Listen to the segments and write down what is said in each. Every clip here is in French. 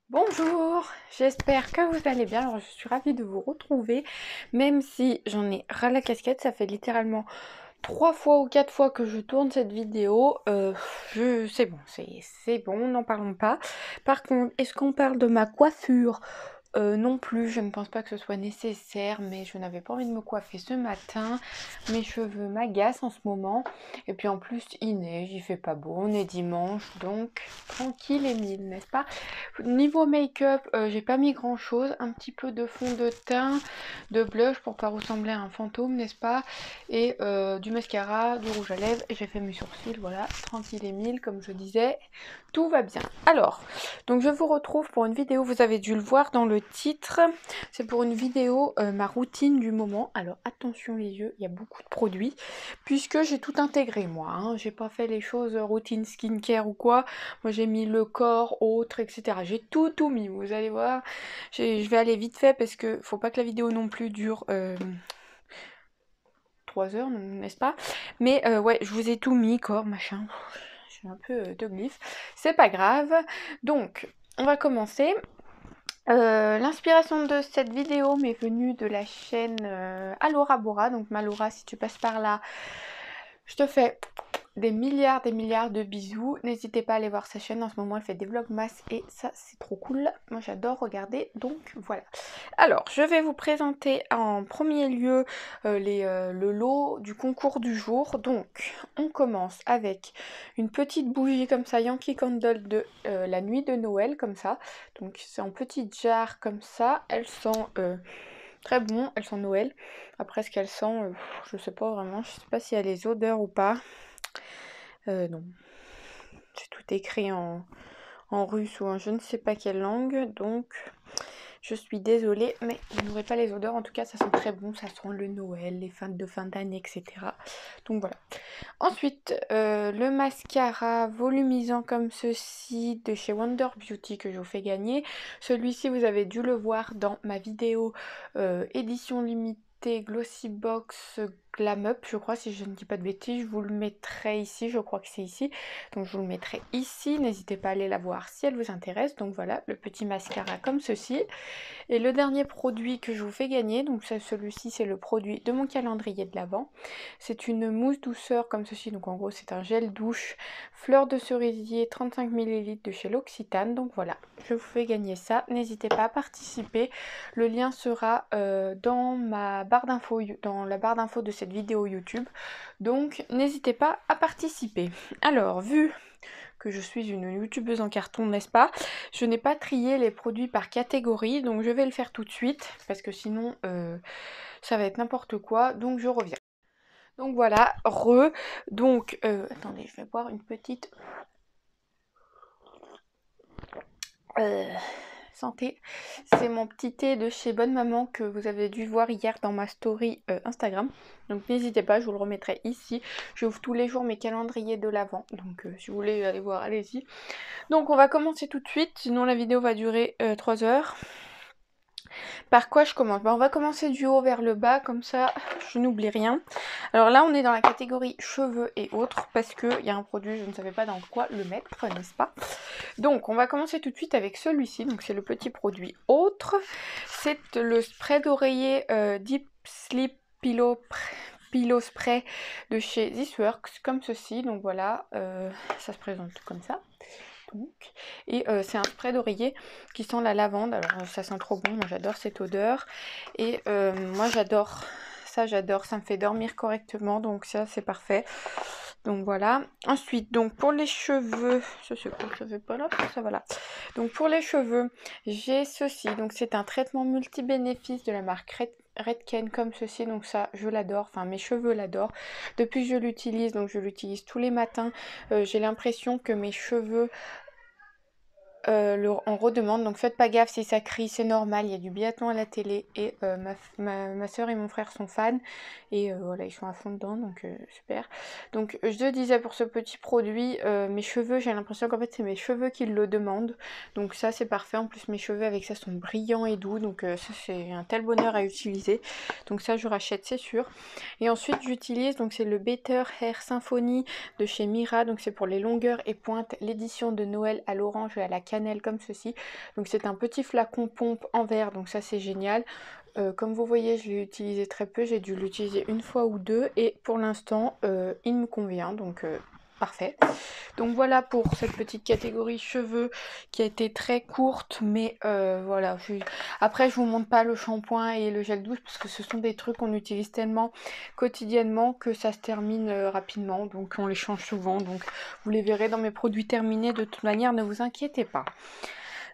Bonjour, j'espère que vous allez bien. Alors, je suis ravie de vous retrouver, même si j'en ai ras la casquette. Ça fait littéralement 3 fois ou 4 fois que je tourne cette vidéo. C'est bon, c'est bon, n'en parlons pas. Par contre, est-ce qu'on parle de ma coiffure? Non plus, je ne pense pas que ce soit nécessaire, mais je n'avais pas envie de me coiffer ce matin. Mes cheveux m'agacent en ce moment. Et puis en plus, il neige, il fait pas beau, on est dimanche, donc tranquille et mille, n'est-ce pas? Niveau make-up, j'ai pas mis grand chose, un petit peu de fond de teint, de blush pour pas ressembler à un fantôme, n'est-ce pas? Et du mascara, du rouge à lèvres, et j'ai fait mes sourcils, voilà, tranquille et mille, comme je disais, tout va bien. Alors, donc je vous retrouve pour une vidéo, vous avez dû le voir dans le titre, c'est pour une vidéo, ma routine du moment. Alors attention les yeux, il y a beaucoup de produits, puisque j'ai tout intégré moi, hein. J'ai pas fait les choses routine skincare ou quoi, moi j'ai mis le corps, autres, etc. J'ai tout mis, vous allez voir. Je vais aller vite fait parce que faut pas que la vidéo non plus dure 3 heures, n'est-ce pas? Mais ouais, je vous ai tout mis, corps, machin. Je suis un peu de glyphe. C'est pas grave. Donc, on va commencer. L'inspiration de cette vidéo m'est venue de la chaîne Alora Bora. Donc Malora, si tu passes par là, je te fais des milliards de bisous. N'hésitez pas à aller voir sa chaîne, en ce moment elle fait des vlogmas et ça c'est trop cool. Moi j'adore regarder, donc voilà. Alors je vais vous présenter en premier lieu le lot du concours du jour. Donc on commence avec une petite bougie comme ça, Yankee Candle de la nuit de Noël, comme ça. Donc c'est en petite jarre comme ça, elles sont très bon, elles sont Noël. Après ce qu'elles sentent, je sais pas vraiment, je sais pas s'il y a les odeurs ou pas. Non. C'est tout écrit en russe ou en je ne sais pas quelle langue, donc je suis désolée, mais vous n'aurez pas les odeurs. En tout cas, ça sent très bon, ça sent le Noël, les fêtes de fin d'année, etc. Donc voilà. Ensuite, le mascara volumisant comme ceci de chez Wonder Beauty que je vous fais gagner. Celui-ci, vous avez dû le voir dans ma vidéo édition limitée Glossy Box Glam Up, je crois, si je ne dis pas de bêtises. Je vous le mettrai ici, je crois que c'est ici. Donc je vous le mettrai ici, n'hésitez pas à aller la voir si elle vous intéresse. Donc voilà, le petit mascara comme ceci. Et le dernier produit que je vous fais gagner, donc celui-ci c'est le produit de mon calendrier de l'Avent. C'est une mousse douceur comme ceci, donc en gros c'est un gel douche fleur de cerisier 35 ml de chez L'Occitane. Donc voilà, je vous fais gagner ça, n'hésitez pas à participer. Le lien sera dans ma barre d'infos, dans la barre d'infos de cette vidéo YouTube. Donc n'hésitez pas à participer. Alors, vu que je suis une youtubeuse en carton, n'est-ce pas? Je n'ai pas trié les produits par catégorie, donc je vais le faire tout de suite, parce que sinon ça va être n'importe quoi, donc je reviens. Donc voilà, donc attendez, je vais boire une petite santé. C'est mon petit thé de chez Bonne Maman que vous avez dû voir hier dans ma story Instagram. Donc n'hésitez pas, je vous le remettrai ici. J'ouvre tous les jours mes calendriers de l'Avent, donc si vous voulez aller voir, allez-y. Donc on va commencer tout de suite, sinon la vidéo va durer 3 heures. Par quoi je commence? On va commencer du haut vers le bas, comme ça je n'oublie rien. Alors là on est dans la catégorie cheveux et autres, parce qu'il y a un produit, je ne savais pas dans quoi le mettre, n'est-ce pas? Donc on va commencer tout de suite avec celui-ci, donc c'est le petit produit autre. C'est le spray d'oreiller Deep Sleep Pillow Spray de chez This Works, comme ceci. Donc voilà, ça se présente comme ça. Donc. Et c'est un spray d'oreiller qui sent la lavande. Alors ça sent trop bon, moi j'adore cette odeur. Et moi j'adore ça, ça me fait dormir correctement, donc ça c'est parfait. Donc voilà. Ensuite, donc pour les cheveux, ça c'est quoi? Ça fait pas là, ça va là. Donc pour les cheveux, j'ai ceci. Donc c'est un traitement multi-bénéfice de la marque Redken comme ceci, donc ça je l'adore, enfin mes cheveux l'adorent. Depuis que je l'utilise, donc je l'utilise tous les matins, j'ai l'impression que mes cheveux on redemande, donc faites pas gaffe si ça crie, c'est normal, il y a du biathlon à la télé et ma soeur et mon frère sont fans et voilà, ils sont à fond dedans, donc super. Donc je te disais pour ce petit produit, mes cheveux, j'ai l'impression qu'en fait c'est mes cheveux qui le demandent, donc ça c'est parfait. En plus mes cheveux avec ça sont brillants et doux, donc ça c'est un tel bonheur à utiliser, donc ça je rachète, c'est sûr. Et ensuite j'utilise, donc c'est le Better Hair Symphony de chez Mira, donc c'est pour les longueurs et pointes, l'édition de Noël à l'orange et à la Chanel comme ceci. Donc c'est un petit flacon pompe en verre, donc ça c'est génial. Comme vous voyez, je l'ai utilisé très peu, j'ai dû l'utiliser une fois ou deux et pour l'instant il me convient, donc parfait. Donc voilà pour cette petite catégorie cheveux qui a été très courte, mais voilà. Après je vous montre pas le shampoing et le gel douche parce que ce sont des trucs qu'on utilise tellement quotidiennement que ça se termine rapidement, donc on les change souvent, donc vous les verrez dans mes produits terminés de toute manière, ne vous inquiétez pas.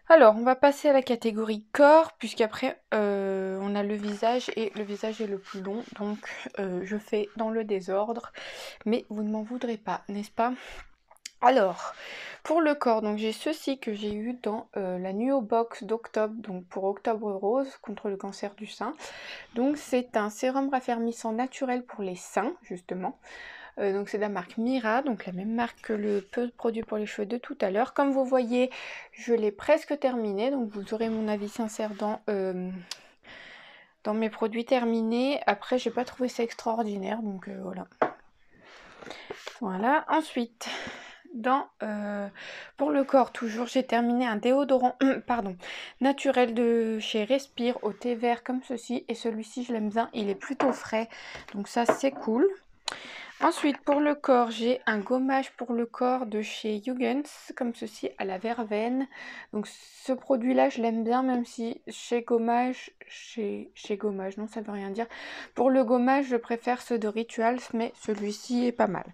Alors, on va passer à la catégorie corps, puisqu'après, on a le visage, et le visage est le plus long, donc je fais dans le désordre, mais vous ne m'en voudrez pas, n'est-ce pas? Alors, pour le corps, donc j'ai ceci que j'ai eu dans la Nuo Box d'octobre, donc pour Octobre Rose, contre le cancer du sein. Donc c'est un sérum raffermissant naturel pour les seins, justement. Donc c'est de la marque Mira, donc la même marque que le peu de produits pour les cheveux de tout à l'heure. Comme vous voyez, je l'ai presque terminé, donc vous aurez mon avis sincère dans mes produits terminés. Après, j'ai pas trouvé ça extraordinaire, donc voilà. Voilà, ensuite, pour le corps toujours, j'ai terminé un déodorant pardon, naturel de chez Respire au thé vert comme ceci. Et celui-ci, je l'aime bien, il est plutôt frais, donc ça c'est cool. Ensuite, pour le corps, j'ai un gommage pour le corps de chez Hugens, comme ceci, à la verveine. Donc ce produit-là, je l'aime bien, même si chez gommage, non, ça veut rien dire. Pour le gommage, je préfère ceux de Rituals, mais celui-ci est pas mal.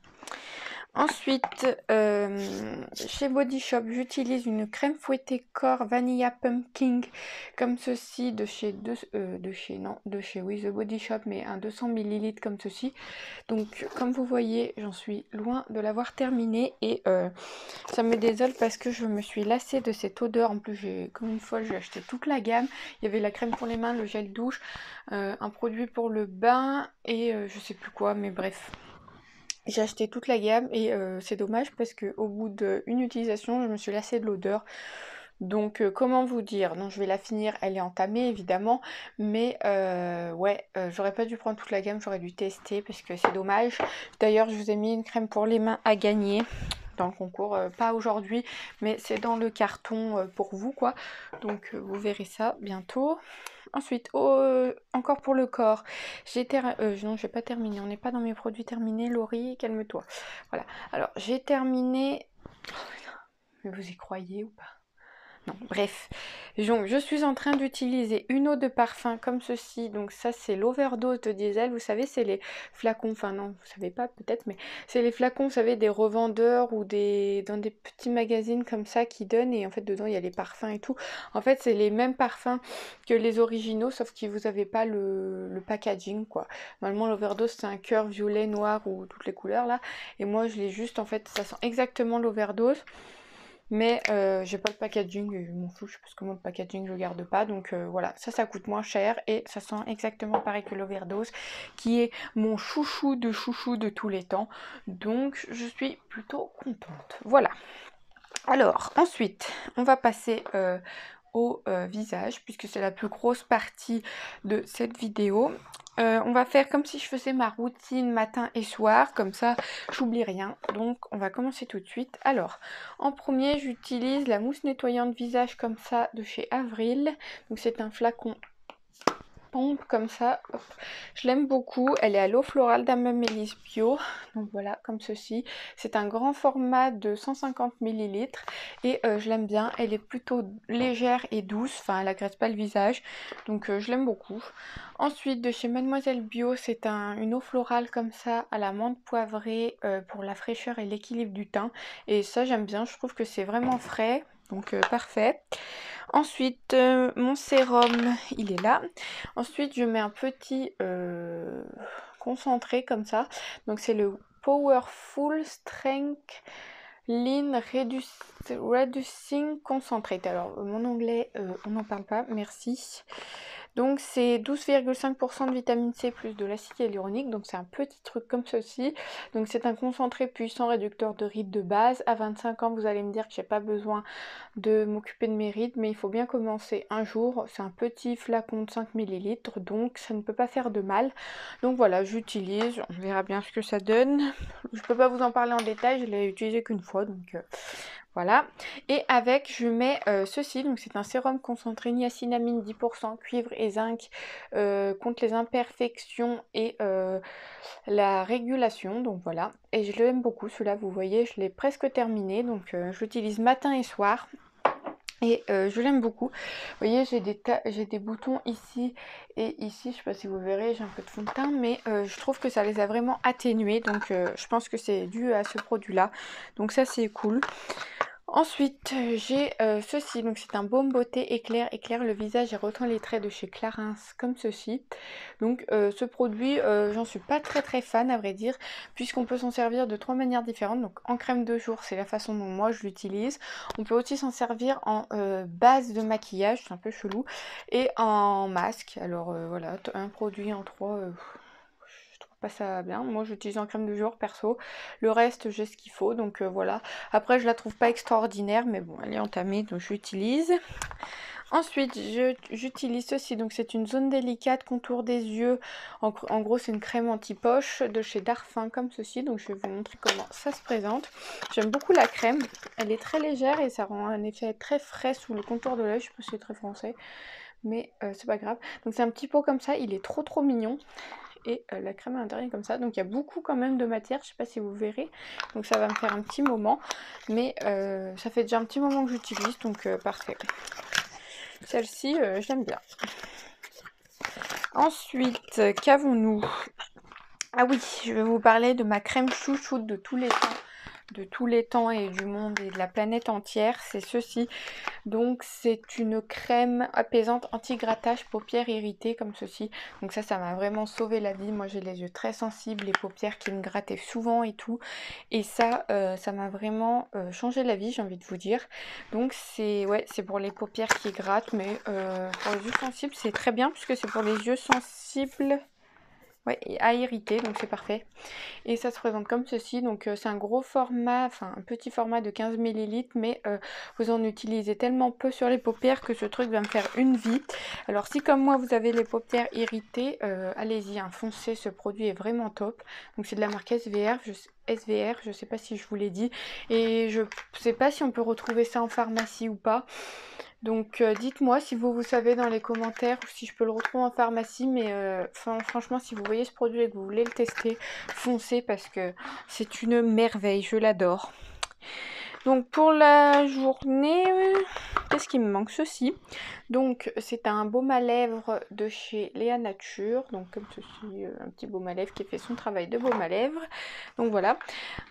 Ensuite, chez Body Shop, j'utilise une crème fouettée corps Vanilla Pumpkin comme ceci de chez The Body Shop, mais un 200 ml comme ceci. Donc comme vous voyez, j'en suis loin de l'avoir terminé et ça me désole parce que je me suis lassée de cette odeur. En plus, comme une folle, j'ai acheté toute la gamme. Il y avait la crème pour les mains, le gel douche, un produit pour le bain et je sais plus quoi, mais bref. J'ai acheté toute la gamme et c'est dommage parce qu'au bout d'une utilisation, je me suis lassée de l'odeur. Donc comment vous dire, non, je vais la finir, elle est entamée évidemment, mais ouais, j'aurais pas dû prendre toute la gamme, j'aurais dû tester parce que c'est dommage. D'ailleurs, je vous ai mis une crème pour les mains à gagner dans le concours, pas aujourd'hui, mais c'est dans le carton pour vous quoi. Donc vous verrez ça bientôt. Ensuite, encore pour le corps, non, je vais pas terminer, on n'est pas dans mes produits terminés, Laurie, calme-toi. Voilà, alors j'ai terminé, mais vous y croyez ou pas? Non, bref, donc je suis en train d'utiliser une eau de parfum comme ceci, donc ça c'est l'overdose de diesel, vous savez c'est les flacons, enfin non, vous savez pas peut-être, mais c'est les flacons, vous savez, des revendeurs ou dans des petits magazines comme ça qui donnent, et en fait dedans il y a les parfums et tout. En fait c'est les mêmes parfums que les originaux, sauf que vous avez pas le packaging quoi. Normalement l'overdose c'est un cœur violet, noir ou toutes les couleurs là, et moi je l'ai juste, en fait ça sent exactement l'overdose. Mais j'ai pas le packaging, je m'en fiche parce que moi le packaging je le garde pas, donc voilà, ça coûte moins cher et ça sent exactement pareil que l'overdose qui est mon chouchou de tous les temps, donc je suis plutôt contente. Voilà, alors ensuite on va passer au visage puisque c'est la plus grosse partie de cette vidéo. On va faire comme si je faisais ma routine matin et soir, comme ça j'oublie rien. Donc on va commencer tout de suite. Alors en premier j'utilise la mousse nettoyante visage comme ça de chez Avril. Donc c'est un flacon pompe comme ça, hop. Je l'aime beaucoup, elle est à l'eau florale d'Amamélis Bio, donc voilà comme ceci, c'est un grand format de 150 ml et je l'aime bien, elle est plutôt légère et douce, enfin elle agresse pas le visage, donc je l'aime beaucoup. Ensuite de chez Mademoiselle Bio, c'est une eau florale comme ça à la menthe poivrée pour la fraîcheur et l'équilibre du teint, et ça j'aime bien, je trouve que c'est vraiment frais, donc parfait. Ensuite, mon sérum, il est là. Ensuite, je mets un petit concentré comme ça. Donc, c'est le Powerful Strength Lean Reducing Concentrate. Alors, mon anglais, on n'en parle pas, merci. Donc, c'est 12,5% de vitamine C plus de l'acide hyaluronique. Donc, c'est un petit truc comme ceci. Donc, c'est un concentré puissant réducteur de rides de base. À 25 ans, vous allez me dire que j'ai pas besoin de m'occuper de mes rides, mais il faut bien commencer un jour. C'est un petit flacon de 5 ml, donc ça ne peut pas faire de mal. Donc voilà, j'utilise, on verra bien ce que ça donne. Je peux pas vous en parler en détail, je l'ai utilisé qu'une fois, donc Voilà. Et avec, je mets ceci, donc c'est un sérum concentré niacinamide 10%, cuivre et zinc contre les imperfections et la régulation. Donc voilà. Et je l'aime beaucoup, celui-là, vous voyez, je l'ai presque terminé. Donc je l'utilise matin et soir. Et je l'aime beaucoup. Vous voyez, j'ai des boutons ici et ici. Je sais pas si vous verrez, j'ai un peu de fond de teint, mais je trouve que ça les a vraiment atténués. Donc je pense que c'est dû à ce produit-là. Donc ça, c'est cool. Ensuite, j'ai ceci, donc c'est un baume beauté éclaire le visage et retend les traits de chez Clarins, comme ceci. Donc ce produit, j'en suis pas très fan à vrai dire, puisqu'on peut s'en servir de 3 manières différentes. Donc en crème de jour, c'est la façon dont moi je l'utilise. On peut aussi s'en servir en base de maquillage, c'est un peu chelou, et en masque. Alors voilà, un produit en 3... je trouve pas ça bien. Moi j'utilise en crème de jour perso. Le reste j'ai ce qu'il faut, donc voilà. Après je la trouve pas extraordinaire, mais bon elle est entamée donc je l'utilise. Ensuite j'utilise ceci, donc c'est une zone délicate contour des yeux. En gros c'est une crème anti-poche de chez Darphin comme ceci, donc je vais vous montrer comment ça se présente. J'aime beaucoup la crème, elle est très légère et ça rend un effet très frais sous le contour de l'œil. Je sais pas si c'est très français, mais c'est pas grave. Donc c'est un petit pot comme ça, il est trop mignon. Et la crème à l'intérieur est comme ça, donc il y a beaucoup quand même de matière, je sais pas si vous verrez, donc ça va me faire un petit moment, mais ça fait déjà un petit moment que j'utilise, donc parfait. Celle-ci je l'aime bien. Ensuite, qu'avons-nous? Ah oui, je vais vous parler de ma crème chouchoute de tous les temps et du monde et de la planète entière, c'est ceci. Donc c'est une crème apaisante anti-grattage paupières irritées comme ceci. Donc ça m'a vraiment sauvé la vie. Moi j'ai les yeux très sensibles, les paupières qui me grattaient souvent et tout. Et ça m'a vraiment changé la vie, j'ai envie de vous dire. Donc c'est pour les paupières qui grattent, mais pour les yeux sensibles c'est très bien puisque c'est pour les yeux sensibles. Ouais, à irriter, donc c'est parfait. Et ça se présente comme ceci, donc c'est un gros format, enfin un petit format de 15 ml, mais vous en utilisez tellement peu sur les paupières que ce truc va me faire une vie. Alors si comme moi vous avez les paupières irritées, allez-y, hein, foncez, ce produit est vraiment top. Donc c'est de la marque SVR, je sais pas si je vous l'ai dit, et je sais pas si on peut retrouver ça en pharmacie ou pas. Donc dites-moi si vous savez dans les commentaires ou si je peux le retrouver en pharmacie, mais franchement si vous voyez ce produit et que vous voulez le tester, foncez parce que c'est une merveille, je l'adore. Donc pour la journée, qu'est-ce qui me manque? Ceci. Donc c'est un baume à lèvres de chez Léa Nature, donc comme ceci, un petit baume à lèvres qui fait son travail de baume à lèvres. Donc voilà.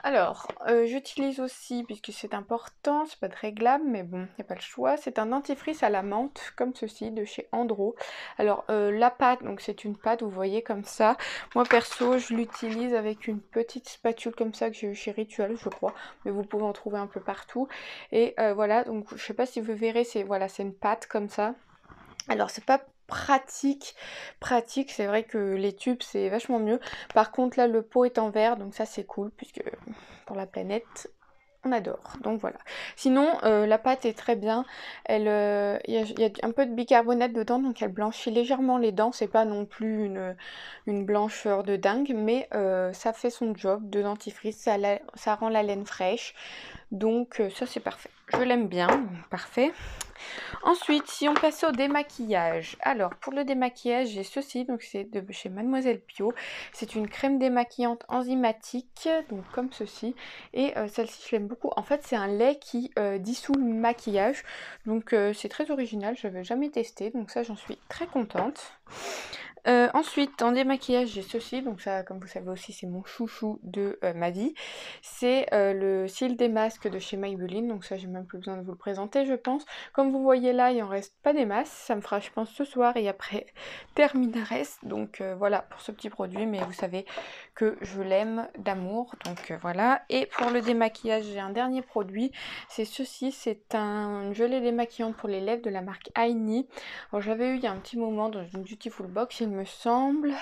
Alors j'utilise aussi, puisque c'est important, c'est pas de réglable, mais bon, il n'y a pas le choix, c'est un dentifrice à la menthe, comme ceci, de chez Andro. Alors la pâte, donc c'est une pâte, vous voyez comme ça. Moi perso, je l'utilise avec une petite spatule comme ça que j'ai eu chez Ritual, je crois, mais vous pouvez en trouver un peu partout. Et voilà, donc je sais pas si vous verrez, c'est une pâte comme ça. Alors c'est pas pratique, c'est vrai que les tubes c'est vachement mieux. Par contre là le pot est en verre, donc ça c'est cool puisque pour la planète on adore. Donc voilà. Sinon la pâte est très bien. Il y a un peu de bicarbonate dedans, donc elle blanchit légèrement les dents. C'est pas non plus une blancheur de dingue, mais ça fait son job de dentifrice. Ça rend la laine fraîche. Donc ça c'est parfait. Je l'aime bien, parfait. Ensuite, si on passe au démaquillage. Alors, pour le démaquillage, j'ai ceci, donc c'est de chez Mademoiselle Pio. C'est une crème démaquillante enzymatique, donc comme ceci. Et celle-ci, je l'aime beaucoup. En fait, c'est un lait qui dissout le maquillage. Donc, c'est très original, je n'avais jamais testé. Donc ça, j'en suis très contente. Ensuite, en démaquillage, j'ai ceci, donc ça, comme vous savez aussi, c'est mon chouchou de ma vie. C'est le cils des masques de chez Maybelline, donc ça, j'ai même plus besoin de vous le présenter, je pense. Comme vous voyez là, il en reste pas des masses, ça me fera, je pense, ce soir et après terminares. Donc voilà pour ce petit produit, mais vous savez que je l'aime d'amour, donc voilà. Et pour le démaquillage, j'ai un dernier produit, c'est ceci, c'est un gelé démaquillant pour les lèvres de la marque Aini. Alors j'avais eu il y a un petit moment dans une Beautiful Box, il me semble.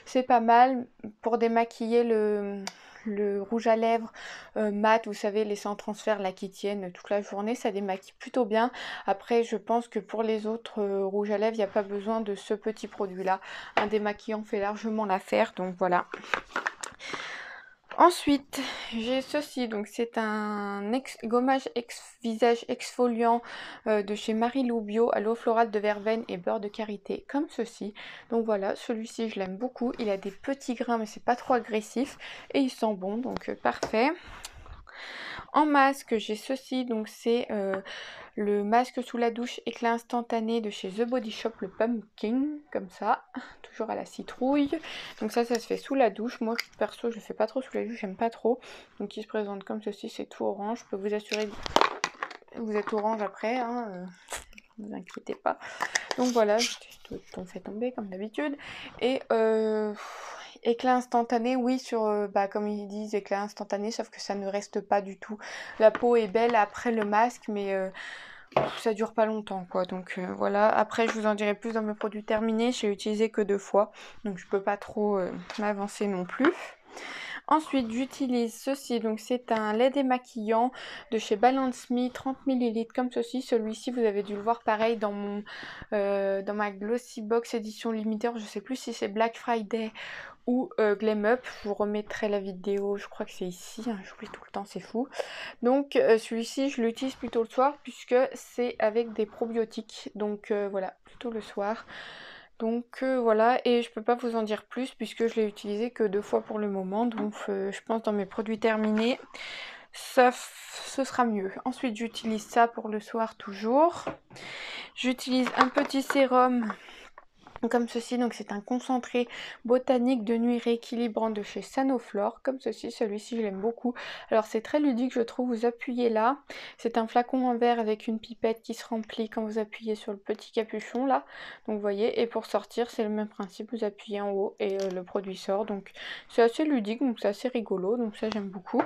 C'est pas mal pour démaquiller le rouge à lèvres mat, vous savez, les sans transfert là qui tiennent toute la journée, ça démaquille plutôt bien. Après je pense que pour les autres rouges à lèvres, il n'y a pas besoin de ce petit produit là. Un démaquillant fait largement l'affaire, donc voilà. Ensuite, j'ai ceci, donc c'est un gommage visage exfoliant de chez Marie-Lou Bio, aloe florale de verveine et beurre de karité, comme ceci. Donc voilà, celui-ci je l'aime beaucoup, il a des petits grains mais c'est pas trop agressif et il sent bon, donc parfait. En masque, j'ai ceci, donc c'est le masque sous la douche éclat instantané de chez The Body Shop, le pumpkin, comme ça, toujours à la citrouille. Donc ça se fait sous la douche. Moi perso je le fais pas trop sous la douche, j'aime pas trop. Donc il se présente comme ceci, c'est tout orange. Je peux vous assurer que vous êtes orange après, hein, ne vous inquiétez pas. Donc voilà, je t'en fais tomber comme d'habitude. Et éclat instantané, oui, sur comme ils disent, éclat instantané, sauf que ça ne reste pas du tout. La peau est belle après le masque, mais ça dure pas longtemps, quoi. Donc voilà, après je vous en dirai plus dans mes produits terminés. J'ai utilisé que 2 fois, donc je peux pas trop m'avancer non plus. Ensuite, j'utilise ceci, donc c'est un lait démaquillant de chez Balance Me, 30 ml comme ceci. Celui-ci, vous avez dû le voir pareil dans dans ma Glossy Box édition limitée. Je sais plus si c'est Black Friday ou Glam Up. Je vous remettrai la vidéo, je crois que c'est ici, hein, j'oublie tout le temps, c'est fou. Donc celui-ci, je l'utilise plutôt le soir puisque c'est avec des probiotiques. Donc voilà, plutôt le soir. Donc voilà, et je peux pas vous en dire plus puisque je l'ai utilisé que 2 fois pour le moment. Donc je pense dans mes produits terminés, ce sera mieux. Ensuite, j'utilise ça pour le soir toujours. J'utilise un petit sérum comme ceci, donc c'est un concentré botanique de nuit rééquilibrant de chez Sanoflore, comme ceci. Celui-ci je l'aime beaucoup. Alors c'est très ludique, je trouve. Vous appuyez là, c'est un flacon en verre avec une pipette qui se remplit quand vous appuyez sur le petit capuchon là, donc vous voyez, et pour sortir c'est le même principe, vous appuyez en haut et le produit sort. Donc c'est assez ludique, donc c'est assez rigolo, donc ça j'aime beaucoup.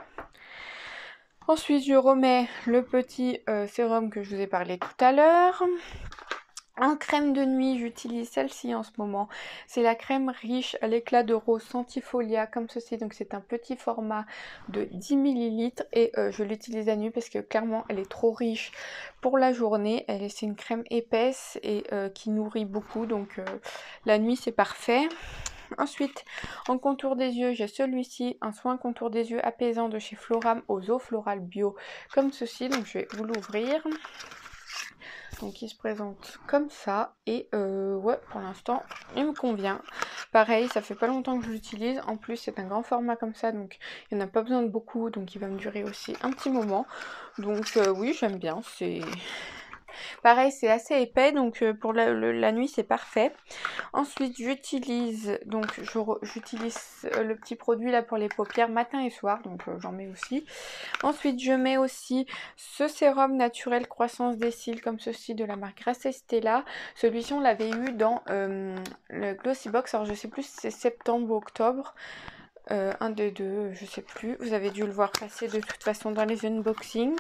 Ensuite je remets le petit sérum que je vous ai parlé tout à l'heure. En crème de nuit, j'utilise celle-ci en ce moment. C'est la crème riche à l'éclat de rose Centifolia, comme ceci. Donc c'est un petit format de 10 ml et je l'utilise la nuit parce que clairement elle est trop riche pour la journée. C'est une crème épaisse et qui nourrit beaucoup. Donc la nuit c'est parfait. Ensuite, en contour des yeux, j'ai celui-ci, un soin contour des yeux apaisant de chez Floram aux eaux florales bio, comme ceci. Donc je vais vous l'ouvrir. Donc il se présente comme ça et ouais, pour l'instant il me convient. Pareil, ça fait pas longtemps que je l'utilise, en plus c'est un grand format comme ça, donc il n'y en a pas besoin de beaucoup, donc il va me durer aussi un petit moment. Donc oui, j'aime bien, c'est pareil, c'est assez épais, donc pour la nuit c'est parfait. Ensuite j'utilise le petit produit là pour les paupières matin et soir, donc j'en mets aussi. Ensuite je mets aussi ce sérum naturel croissance des cils comme ceci de la marque Grasse Stella. Celui-ci on l'avait eu dans le Glossy Box, alors je sais plus si c'est septembre ou octobre. Un des deux, je sais plus. Vous avez dû le voir passer de toute façon dans les unboxings.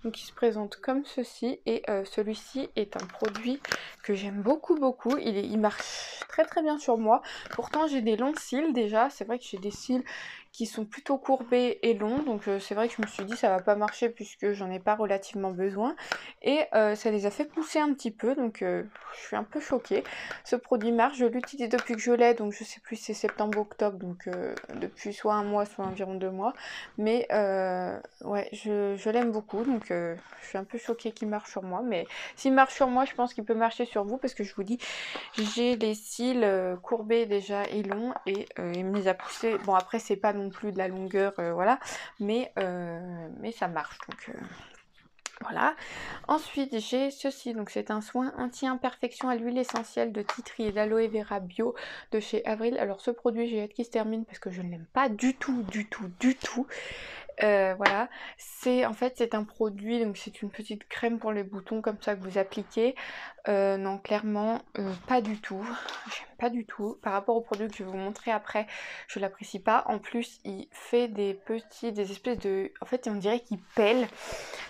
Donc il se présente comme ceci. Et celui-ci est un produit que j'aime beaucoup. Il marche très très bien sur moi. Pourtant j'ai des longs cils déjà. C'est vrai que j'ai des cils qui sont plutôt courbés et longs. Donc c'est vrai que je me suis dit ça va pas marcher puisque j'en ai pas relativement besoin. Et ça les a fait pousser un petit peu. Donc je suis un peu choquée. Ce produit marche. Je l'utilise depuis que je l'ai. Donc je sais plus si c'est septembre-octobre. Donc depuis soit un mois, soit environ 2 mois. Mais ouais, je l'aime beaucoup. Donc je suis un peu choquée qu'il marche sur moi. Mais s'il marche sur moi, je pense qu'il peut marcher sur vous. Parce que je vous dis, j'ai les cils courbés déjà et longs. Et il me les a poussés. Bon, après, c'est pas non plus de la longueur, voilà. Mais ça marche. Donc voilà. Ensuite, j'ai ceci. Donc c'est un soin anti-imperfection à l'huile essentielle de tea tree et d'aloe vera bio de chez Avril. Alors ce produit, j'ai hâte qu'il se termine parce que je ne l'aime pas du tout. Voilà, en fait c'est un produit, donc c'est une petite crème pour les boutons comme ça que vous appliquez. Non, clairement pas du tout, j'aime pas du tout. Par rapport au produit que je vais vous montrer après, je l'apprécie pas. En plus il fait des espèces de, en fait on dirait qu'il pèle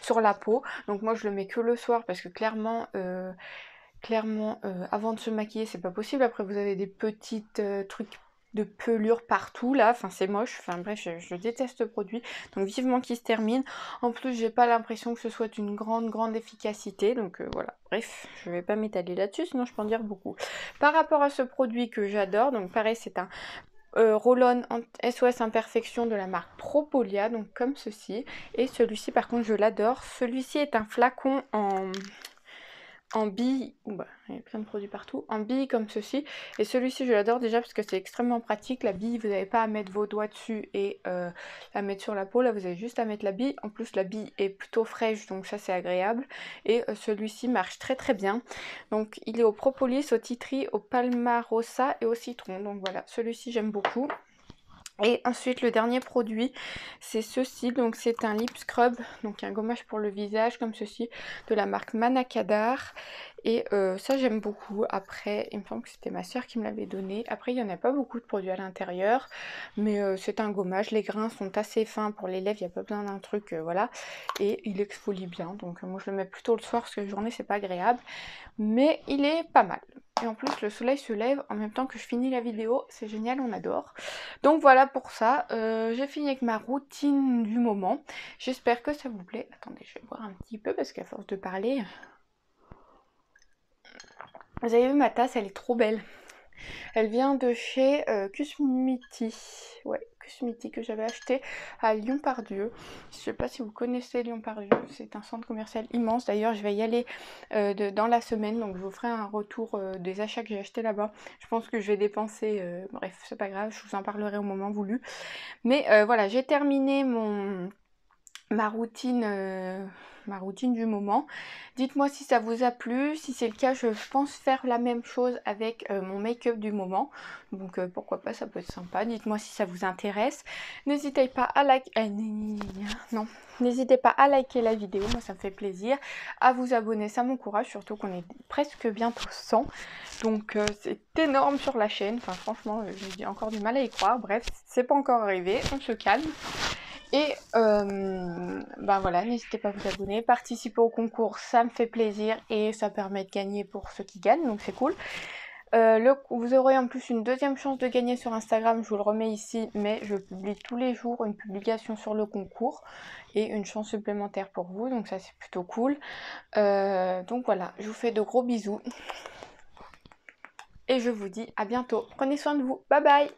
sur la peau. Donc moi je le mets que le soir parce que clairement avant de se maquiller c'est pas possible. Après vous avez des petites trucs de pelure partout là, enfin c'est moche, enfin bref je déteste ce produit, donc vivement qu'il se termine. En plus j'ai pas l'impression que ce soit une grande efficacité, donc voilà, bref je vais pas m'étaler là-dessus sinon je peux en dire beaucoup. Par rapport à ce produit que j'adore, donc pareil c'est un roll-on SOS Imperfection de la marque Propolia, donc comme ceci. Et celui-ci par contre je l'adore. Celui-ci est un flacon en billes, il y a plein de produits partout, en billes comme ceci. Et celui-ci je l'adore déjà parce que c'est extrêmement pratique. La bille, vous n'avez pas à mettre vos doigts dessus et la mettre sur la peau. Là vous avez juste à mettre la bille. En plus la bille est plutôt fraîche, donc ça c'est agréable. Et celui-ci marche très très bien. Donc il est au propolis, au tea tree, au palmarosa et au citron. Donc voilà, celui-ci j'aime beaucoup. Et ensuite le dernier produit c'est ceci, donc c'est un lip scrub, donc un gommage pour le visage comme ceci de la marque Manakadar. Et ça j'aime beaucoup. Après il me semble que c'était ma soeur qui me l'avait donné. Après il n'y en a pas beaucoup de produits à l'intérieur, mais c'est un gommage, les grains sont assez fins pour les lèvres, il n'y a pas besoin d'un truc, voilà. Et il exfolie bien, donc moi je le mets plutôt le soir parce que la journée c'est pas agréable, mais il est pas mal. Et en plus le soleil se lève en même temps que je finis la vidéo, c'est génial, on adore. Donc voilà pour ça, j'ai fini avec ma routine du moment. J'espère que ça vous plaît. Attendez, je vais boire un petit peu parce qu'à force de parler... Vous avez vu ma tasse, elle est trop belle. Elle vient de chez Cusmiti. Ouais, Cusmiti que j'avais acheté à Lyon-Pardieu. Je sais pas si vous connaissez Lyon-Pardieu, c'est un centre commercial immense. D'ailleurs, je vais y aller dans la semaine, donc je vous ferai un retour des achats que j'ai achetés là-bas. Je pense que je vais dépenser, bref, c'est pas grave, je vous en parlerai au moment voulu. Mais voilà, j'ai terminé ma routine du moment. Dites-moi si ça vous a plu. Si c'est le cas, je pense faire la même chose avec mon make-up du moment. Donc pourquoi pas, ça peut être sympa. Dites-moi si ça vous intéresse. N'hésitez pas à liker. Non. N'hésitez pas à liker la vidéo, moi ça me fait plaisir. À vous abonner, ça m'encourage, surtout qu'on est presque bientôt 100. Donc c'est énorme sur la chaîne. Enfin franchement, j'ai encore du mal à y croire. Bref, c'est pas encore arrivé, on se calme. Et ben voilà, n'hésitez pas à vous abonner, participer au concours, ça me fait plaisir et ça permet de gagner pour ceux qui gagnent, donc c'est cool. Vous aurez en plus une deuxième chance de gagner sur Instagram, je vous le remets ici, mais je publie tous les jours une publication sur le concours et une chance supplémentaire pour vous, donc ça c'est plutôt cool. Donc voilà, je vous fais de gros bisous et je vous dis à bientôt. Prenez soin de vous, bye bye!